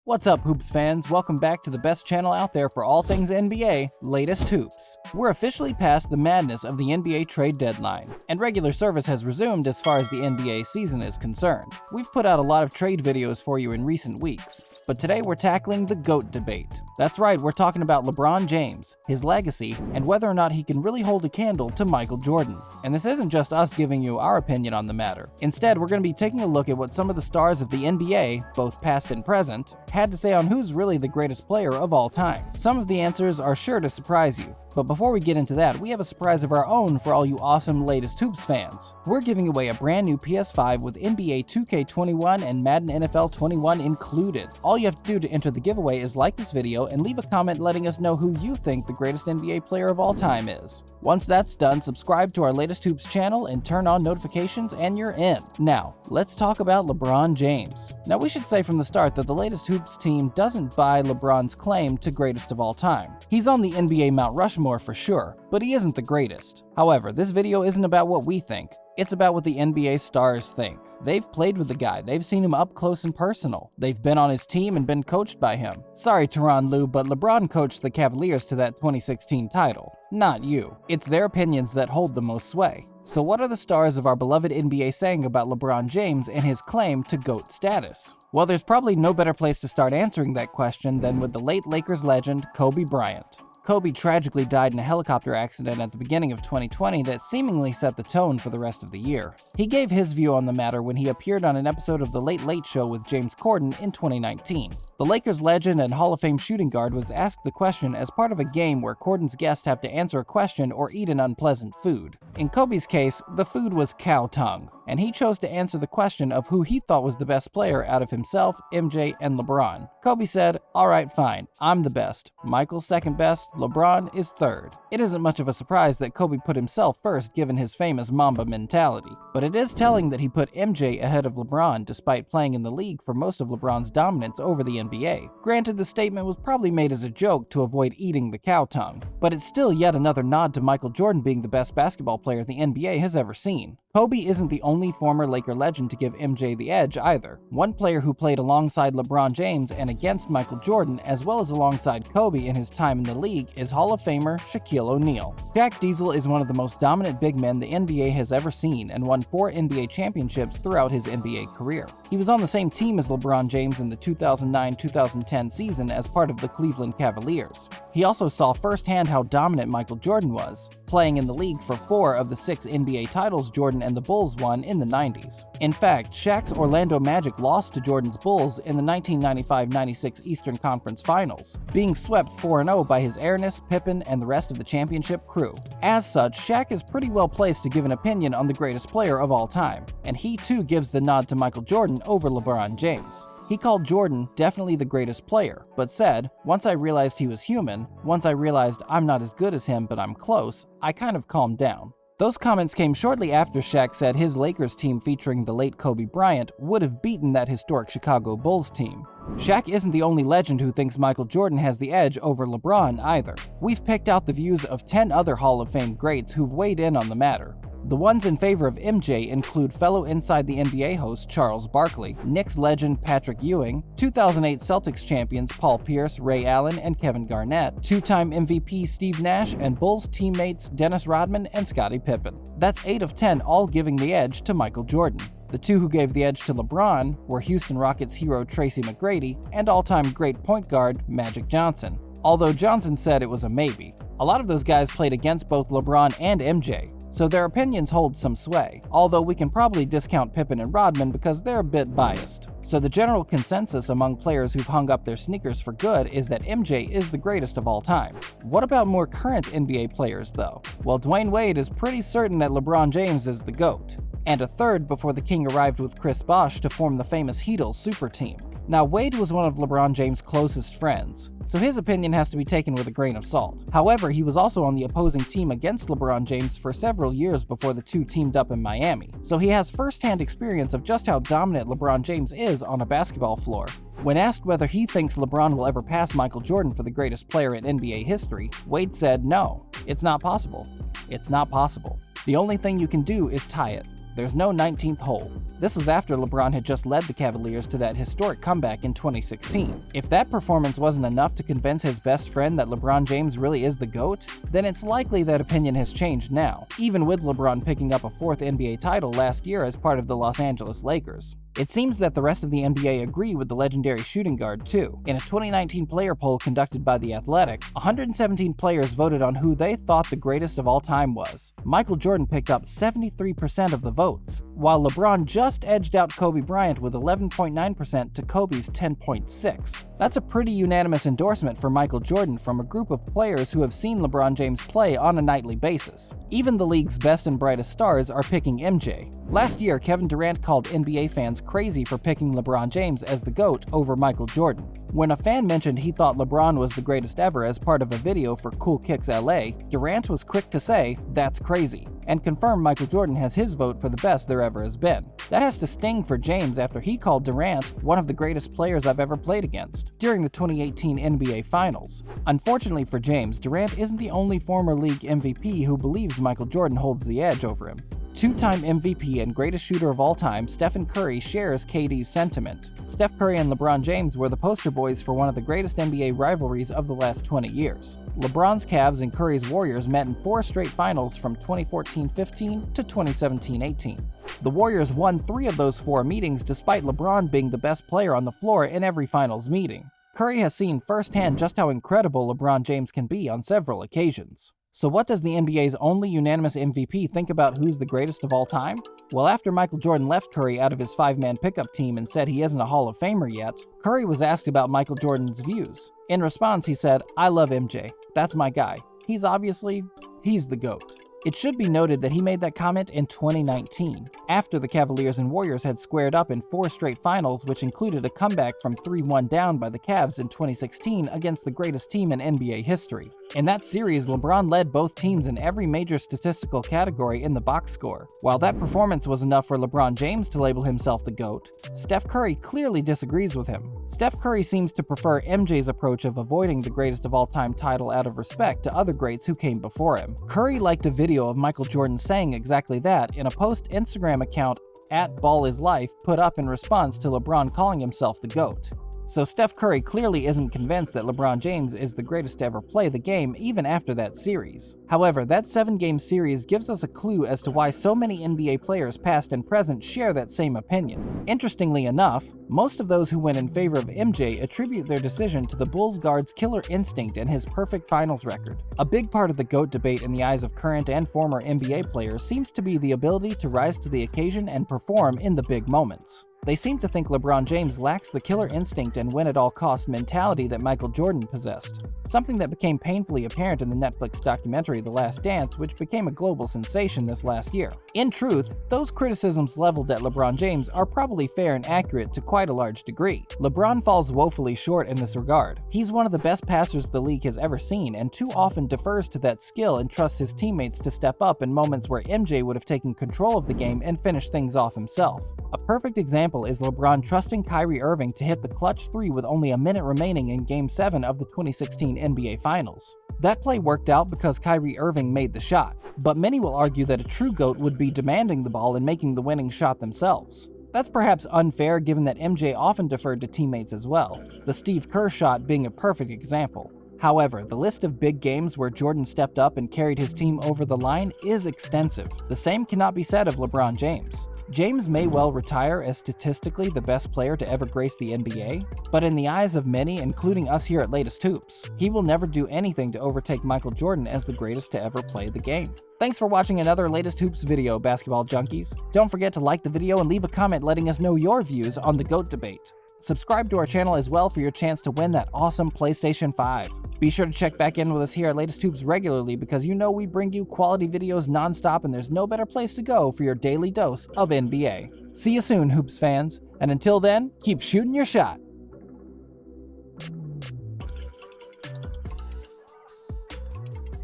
What's up, Hoops fans? Welcome back to the best channel out there for all things NBA, Latest Hoops. We're officially past the madness of the NBA trade deadline, and regular service has resumed as far as the NBA season is concerned. We've put out a lot of trade videos for you in recent weeks, but today we're tackling the GOAT debate. That's right, we're talking about LeBron James, his legacy, and whether or not he can really hold a candle to Michael Jordan. And this isn't just us giving you our opinion on the matter. Instead, we're going to be taking a look at what some of the stars of the NBA, both past and present, had to say on who's really the greatest player of all time. Some of the answers are sure to surprise you, but before we get into that, we have a surprise of our own for all you awesome Latest Hoops fans. We're giving away a brand new PS5 with NBA 2K21 and Madden NFL 21 included. All you have to do to enter the giveaway is like this video and leave a comment letting us know who you think the greatest NBA player of all time is. Once that's done, subscribe to our Latest Hoops channel and turn on notifications and you're in. Now, let's talk about LeBron James. Now, we should say from the start that the Latest Hoops team doesn't buy LeBron's claim to greatest of all time. He's on the NBA Mount Rushmore for sure, but he isn't the greatest. However, this video isn't about what we think. It's about what the NBA stars think. They've played with the guy, they've seen him up close and personal. They've been on his team and been coached by him. Sorry, Tyronn Lue, but LeBron coached the Cavaliers to that 2016 title. Not you. It's their opinions that hold the most sway. So what are the stars of our beloved NBA saying about LeBron James and his claim to GOAT status? Well, there's probably no better place to start answering that question than with the late Lakers legend, Kobe Bryant. Kobe tragically died in a helicopter accident at the beginning of 2020 that seemingly set the tone for the rest of the year. He gave his view on the matter when he appeared on an episode of The Late Late Show with James Corden in 2019. The Lakers legend and Hall of Fame shooting guard was asked the question as part of a game where Corden's guests have to answer a question or eat an unpleasant food. In Kobe's case, the food was cow tongue, and he chose to answer the question of who he thought was the best player out of himself, MJ, and LeBron. Kobe said, "Alright, fine, I'm the best. Michael's second best, LeBron is third." It isn't much of a surprise that Kobe put himself first given his famous Mamba mentality, but it is telling that he put MJ ahead of LeBron despite playing in the league for most of LeBron's dominance over the NBA. Granted, the statement was probably made as a joke to avoid eating the cow tongue, but it's still yet another nod to Michael Jordan being the best basketball player the NBA has ever seen. Kobe isn't the only former Laker legend to give MJ the edge either. One player who played alongside LeBron James and against Michael Jordan, as well as alongside Kobe in his time in the league, is Hall of Famer Shaquille O'Neal. Shaq Diesel is one of the most dominant big men the NBA has ever seen and won 4 NBA championships throughout his NBA career. He was on the same team as LeBron James in the 2009-2010 season as part of the Cleveland Cavaliers. He also saw firsthand how dominant Michael Jordan was, playing in the league for 4 of the 6 NBA titles Jordan and the Bulls won in the 90s. In fact, Shaq's Orlando Magic lost to Jordan's Bulls in the 1995-96 Eastern Conference Finals, being swept 4-0 by his airness, Pippen, and the rest of the championship crew. As such, Shaq is pretty well placed to give an opinion on the greatest player of all time, and he too gives the nod to Michael Jordan over LeBron James. He called Jordan definitely the greatest player, but said, "Once I realized he was human, once I realized I'm not as good as him but I'm close, I kind of calmed down." Those comments came shortly after Shaq said his Lakers team featuring the late Kobe Bryant would have beaten that historic Chicago Bulls team. Shaq isn't the only legend who thinks Michael Jordan has the edge over LeBron either. We've picked out the views of 10 other Hall of Fame greats who've weighed in on the matter. The ones in favor of MJ include fellow Inside the NBA host Charles Barkley, Knicks legend Patrick Ewing, 2008 Celtics champions Paul Pierce, Ray Allen, and Kevin Garnett, 2-time MVP Steve Nash, and Bulls teammates Dennis Rodman and Scottie Pippen. That's 8 of 10 all giving the edge to Michael Jordan. The 2 who gave the edge to LeBron were Houston Rockets hero Tracy McGrady and all-time great point guard Magic Johnson, although Johnson said it was a maybe. A lot of those guys played against both LeBron and MJ, so their opinions hold some sway, although we can probably discount Pippen and Rodman because they're a bit biased. So the general consensus among players who've hung up their sneakers for good is that MJ is the greatest of all time. What about more current NBA players though? Well, Dwyane Wade is pretty certain that LeBron James is the GOAT, and a third before the King arrived with Chris Bosh to form the famous Heatles super team. Now, Wade was one of LeBron James' closest friends, so his opinion has to be taken with a grain of salt. However, he was also on the opposing team against LeBron James for several years before the two teamed up in Miami, so he has first-hand experience of just how dominant LeBron James is on a basketball floor. When asked whether he thinks LeBron will ever pass Michael Jordan for the greatest player in NBA history, Wade said, "No, it's not possible. It's not possible. The only thing you can do is tie it. There's no 19th hole. This was after LeBron had just led the Cavaliers to that historic comeback in 2016. If that performance wasn't enough to convince his best friend that LeBron James really is the GOAT, then it's likely that opinion has changed now, even with LeBron picking up a 4th NBA title last year as part of the Los Angeles Lakers. It seems that the rest of the NBA agree with the legendary shooting guard too. In a 2019 player poll conducted by The Athletic, 117 players voted on who they thought the greatest of all time was. Michael Jordan picked up 73% of the votes, while LeBron just edged out Kobe Bryant with 11.9% to Kobe's 10.6%. That's a pretty unanimous endorsement for Michael Jordan from a group of players who have seen LeBron James play on a nightly basis. Even the league's best and brightest stars are picking MJ. Last year, Kevin Durant called NBA fans crazy for picking LeBron James as the GOAT over Michael Jordan. When a fan mentioned he thought LeBron was the greatest ever as part of a video for Cool Kicks LA, Durant was quick to say, "That's crazy," and confirmed Michael Jordan has his vote for the best there ever has been. That has to sting for James after he called Durant one of the greatest players I've ever played against during the 2018 NBA Finals. Unfortunately for James, Durant isn't the only former league MVP who believes Michael Jordan holds the edge over him. Two-time MVP and greatest shooter of all time, Stephen Curry shares KD's sentiment. Steph Curry and LeBron James were the poster boys for one of the greatest NBA rivalries of the last 20 years. LeBron's Cavs and Curry's Warriors met in 4 straight finals from 2014-15 to 2017-18. The Warriors won 3 of those 4 meetings despite LeBron being the best player on the floor in every finals meeting. Curry has seen firsthand just how incredible LeBron James can be on several occasions. So what does the NBA's only unanimous MVP think about who's the greatest of all time? Well, after Michael Jordan left Curry out of his 5-man pickup team and said he isn't a Hall of Famer yet, Curry was asked about Michael Jordan's views. In response, he said, "I love MJ. That's my guy. He's the GOAT." It should be noted that he made that comment in 2019, after the Cavaliers and Warriors had squared up in 4 straight finals, which included a comeback from 3-1 down by the Cavs in 2016 against the greatest team in NBA history. In that series, LeBron led both teams in every major statistical category in the box score. While that performance was enough for LeBron James to label himself the GOAT, Steph Curry clearly disagrees with him. Steph Curry seems to prefer MJ's approach of avoiding the greatest of all time title out of respect to other greats who came before him. Curry liked a video of Michael Jordan saying exactly that in a post Instagram account @BallIsLife put up in response to LeBron calling himself the GOAT. So Steph Curry clearly isn't convinced that LeBron James is the greatest to ever play the game even after that series. However, that 7-game series gives us a clue as to why so many NBA players past and present share that same opinion. Interestingly enough, most of those who went in favor of MJ attribute their decision to the Bulls guard's killer instinct and his perfect finals record. A big part of the GOAT debate in the eyes of current and former NBA players seems to be the ability to rise to the occasion and perform in the big moments. They seem to think LeBron James lacks the killer instinct and win-at-all-cost mentality that Michael Jordan possessed, something that became painfully apparent in the Netflix documentary The Last Dance, which became a global sensation this last year. In truth, those criticisms leveled at LeBron James are probably fair and accurate to quite a large degree. LeBron falls woefully short in this regard. He's one of the best passers the league has ever seen, and too often defers to that skill and trusts his teammates to step up in moments where MJ would have taken control of the game and finished things off himself. A perfect example is LeBron trusting Kyrie Irving to hit the clutch 3 with only a minute remaining in Game 7 of the 2016 NBA Finals. That play worked out because Kyrie Irving made the shot, but many will argue that a true GOAT would be demanding the ball and making the winning shot themselves. That's perhaps unfair given that MJ often deferred to teammates as well, the Steve Kerr shot being a perfect example. However, the list of big games where Jordan stepped up and carried his team over the line is extensive. The same cannot be said of LeBron James. James may well retire as statistically the best player to ever grace the NBA, but in the eyes of many, including us here at Latest Hoops, he will never do anything to overtake Michael Jordan as the greatest to ever play the game. Thanks for watching another Latest Hoops video, basketball junkies. Don't forget to like the video and leave a comment letting us know your views on the GOAT debate. Subscribe to our channel as well for your chance to win that awesome PlayStation 5. Be sure to check back in with us here at Latest Hoops regularly because you know we bring you quality videos non-stop and there's no better place to go for your daily dose of NBA. See you soon, Hoops fans, and until then, keep shooting your shot.